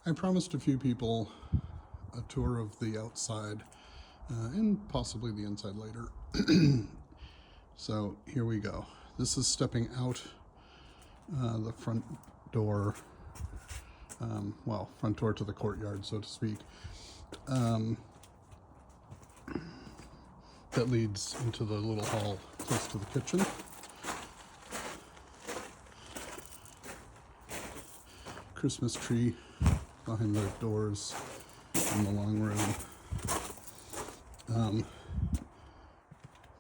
I promised a few people a tour of the outside and possibly the inside later. So here we go. This is stepping out the front door, front door to the courtyard, so to speak, that leads into the little hall close to the kitchen. Christmas tree behind the doors in the long room.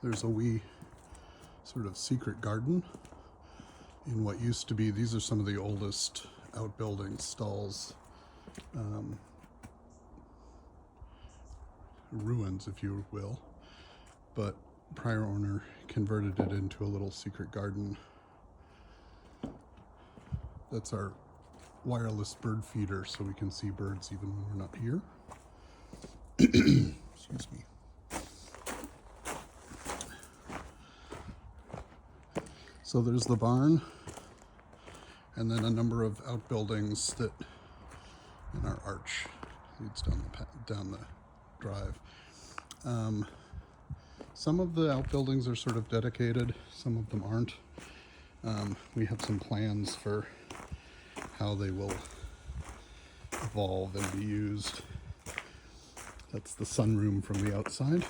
There's a wee sort of secret garden in what used to be, these are some of the oldest outbuilding stalls, ruins if you will, but prior owner converted it into a little secret garden. That's our wireless bird feeder, so we can see birds even when we're not here. Excuse me. So there's the barn, and then a number of outbuildings that, and our arch leads down the drive. Some of the outbuildings are sort of dedicated, some of them aren't. We have some plans for how they will evolve and be used. That's the sunroom from the outside.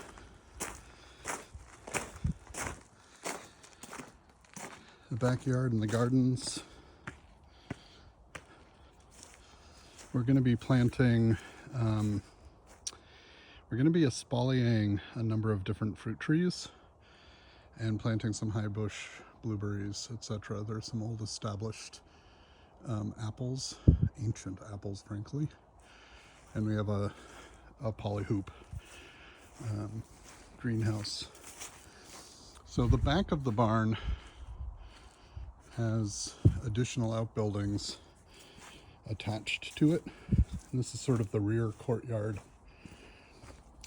The backyard and the gardens. We're going to be planting, we're going to be espalieing a number of different fruit trees and planting some high bush blueberries, etc. There's some old established apples, ancient apples frankly, and we have a polyhoop greenhouse. So the back of the barn has additional outbuildings attached to it. And this is sort of the rear courtyard.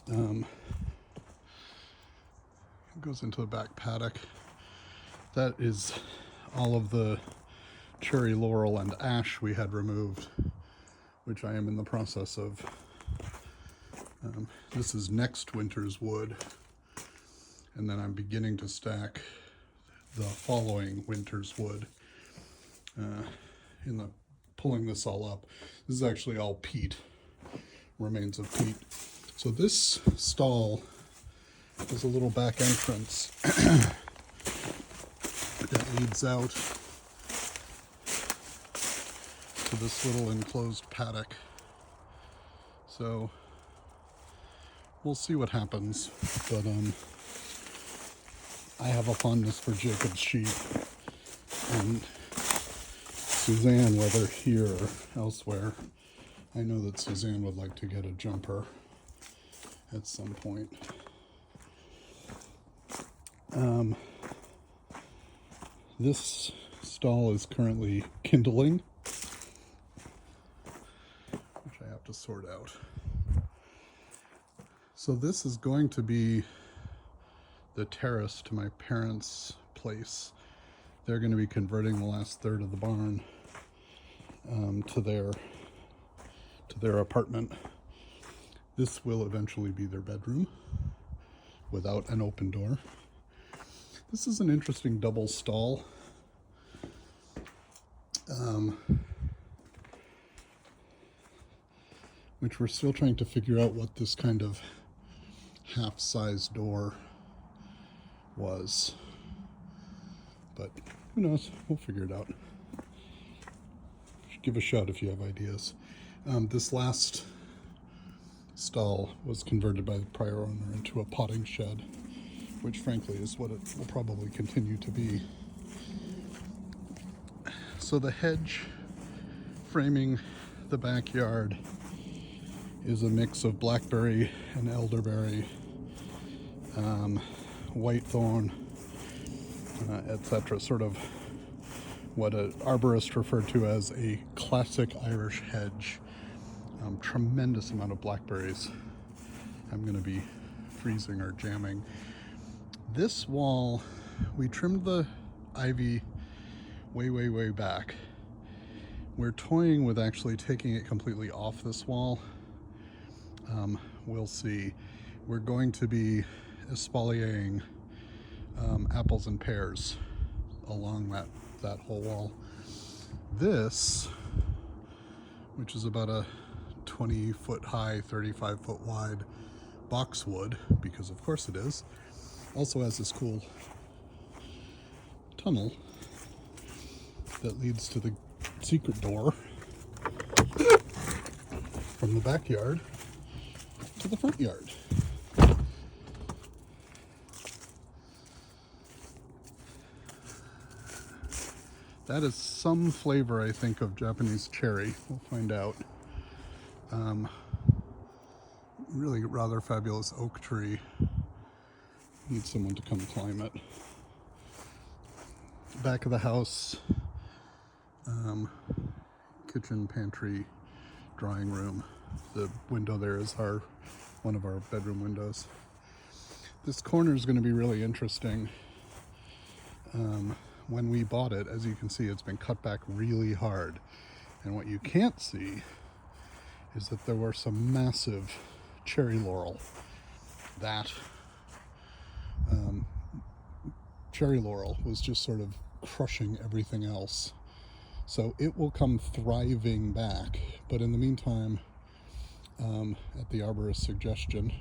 It goes into the back paddock. That is all of the cherry, laurel, and ash we had removed, which I am in the process of. This is next winter's wood, and then I'm beginning to stack the following winter's wood in the pulling this all up. This is actually all peat, remains of peat. So this stall has a little back entrance that leads out to this little enclosed paddock. So we'll see what happens, but I have a fondness for Jacob's sheep, and Suzanne, whether here or elsewhere, I know that Suzanne would like to get a jumper at some point. This stall is currently kindling, which I have to sort out. So this is going to be the terrace to my parents' place. They're going to be converting the last third of the barn to their apartment. This will eventually be their bedroom without an open door. This is an interesting double stall. Which we're still trying to figure out what this kind of half-size door was. But who knows? We'll figure it out. Give a shout if you have ideas. This last stall was converted by the prior owner into a potting shed, which frankly is what it will probably continue to be. So the hedge framing the backyard is a mix of blackberry and elderberry, whitethorn, etc. Sort of what an arborist referred to as a classic Irish hedge. Tremendous amount of blackberries. I'm going to be freezing or jamming. This wall, we trimmed the ivy way back, We're toying with actually taking it completely off this wall. We'll see. We're going to be espaliering apples and pears along that whole wall. This, which is about a 20-foot high, 35-foot wide boxwood, because of course it is, also has this cool tunnel that leads to the secret door from the backyard to the front yard. That is some flavor, I think, of Japanese cherry. We'll find out. Really rather fabulous oak tree. Need someone to come climb it. Back of the house, kitchen, pantry, drawing room. The window there is one of our bedroom windows. This corner is going to be really interesting. When we bought it, as you can see, it's been cut back really hard. And what you can't see is that there were some massive cherry laurel. That cherry laurel was just sort of crushing everything else. So it will come thriving back. But in the meantime, at the arborist's suggestion,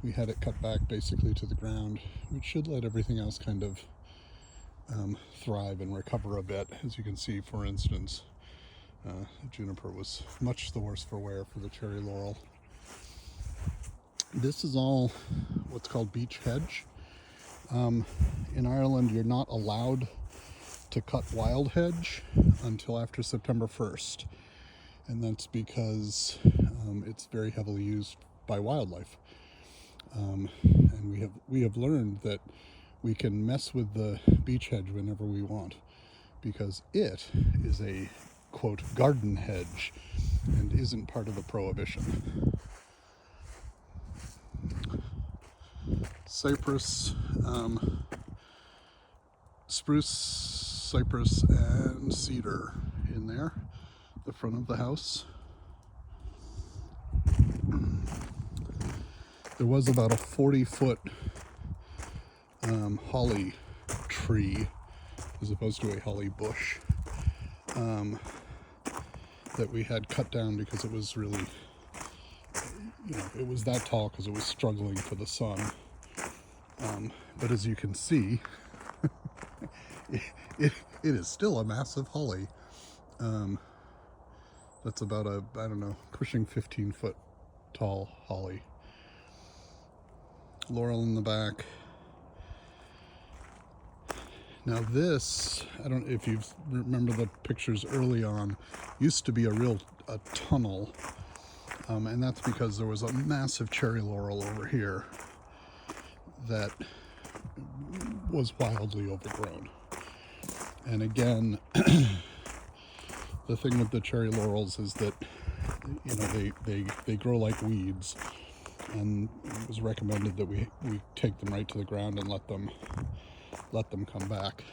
we had it cut back basically to the ground, which should let everything else kind of thrive and recover a bit. As you can see, for instance, the juniper was much the worse for wear for the cherry laurel. This is all what's called beech hedge. In Ireland, you're not allowed to cut wild hedge until after September 1st. And that's because it's very heavily used by wildlife. And we have learned that we can mess with the beech hedge whenever we want, because it is a, quote, garden hedge and isn't part of the prohibition. Cypress, spruce, cypress, and cedar in there, the front of the house. There was about a 40-foot holly tree, as opposed to a holly bush, that we had cut down because it was really, it was that tall because it was struggling for the sun. But as you can see, it is still a massive holly. That's about pushing 15-foot tall holly. Laurel in the back. Now this, I don't know if you remember the pictures early on, used to be a tunnel. And that's because there was a massive cherry laurel over here that was wildly overgrown. And again, the thing with the cherry laurels is that, they grow like weeds, and it was recommended that we take them right to the ground and let them come back.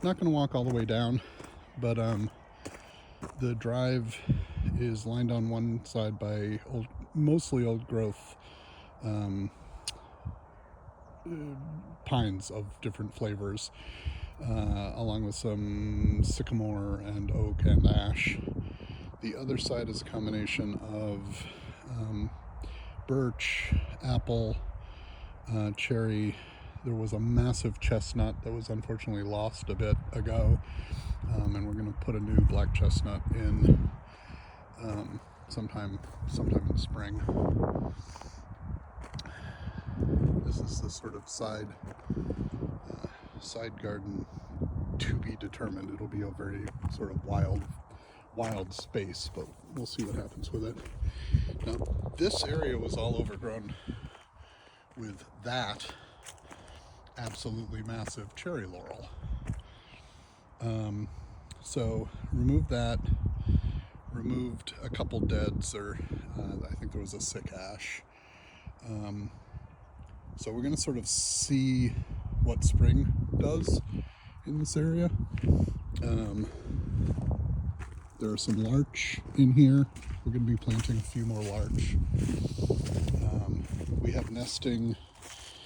Not going to walk all the way down, but the drive is lined on one side by mostly old growth pines of different flavors, along with some sycamore and oak and ash. The other side is a combination of birch, apple, cherry. There was a massive chestnut that was unfortunately lost a bit ago, and we're going to put a new black chestnut in sometime in spring. This is the sort of side garden to be determined. It'll be a very sort of wild space, but we'll see what happens with it. Now, this area was all overgrown with that absolutely massive cherry laurel. So removed that, removed a couple deads, or I think there was a sick ash. So we're going to sort of see what spring does in this area. There are some larch in here. We're going to be planting a few more larch. We have nesting,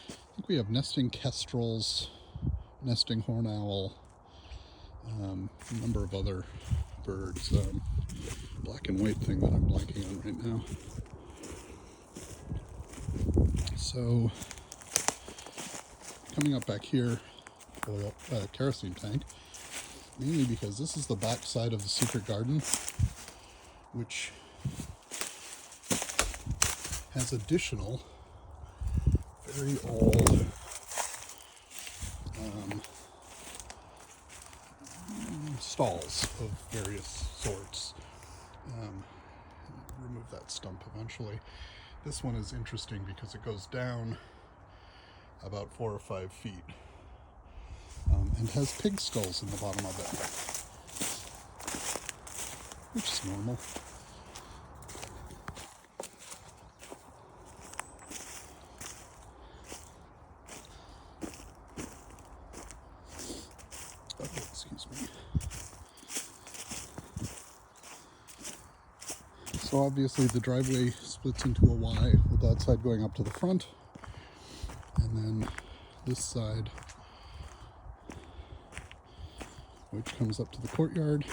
I think we have nesting kestrels, nesting horn owl, a number of other birds. Black and white thing that I'm blanking on right now. So, coming up back here, kerosene tank, mainly because this is the back side of the secret garden, which has additional very old stalls of various sorts. Remove that stump eventually. This one is interesting because it goes down about 4 or 5 feet and has pig skulls in the bottom of it, which is normal. Excuse me. So obviously the driveway splits into a Y, with that side going up to the front, and then this side, which comes up to the courtyard.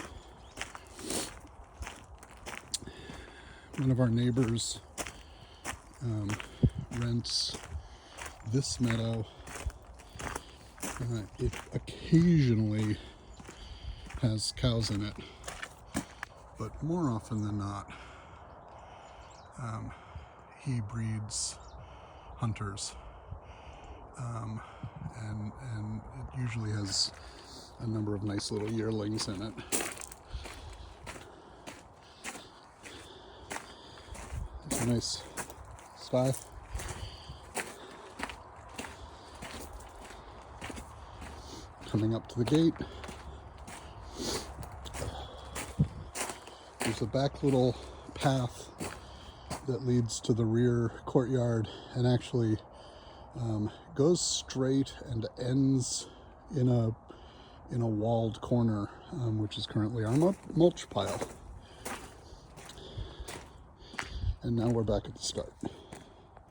One of our neighbors rents this meadow. It occasionally has cows in it, but more often than not, he breeds hunters, and it usually has a number of nice little yearlings in it. There's a nice sty. Coming up to the gate, there's a back little path that leads to the rear courtyard and actually goes straight and ends in a walled corner, which is currently our mulch pile. And now we're back at the start.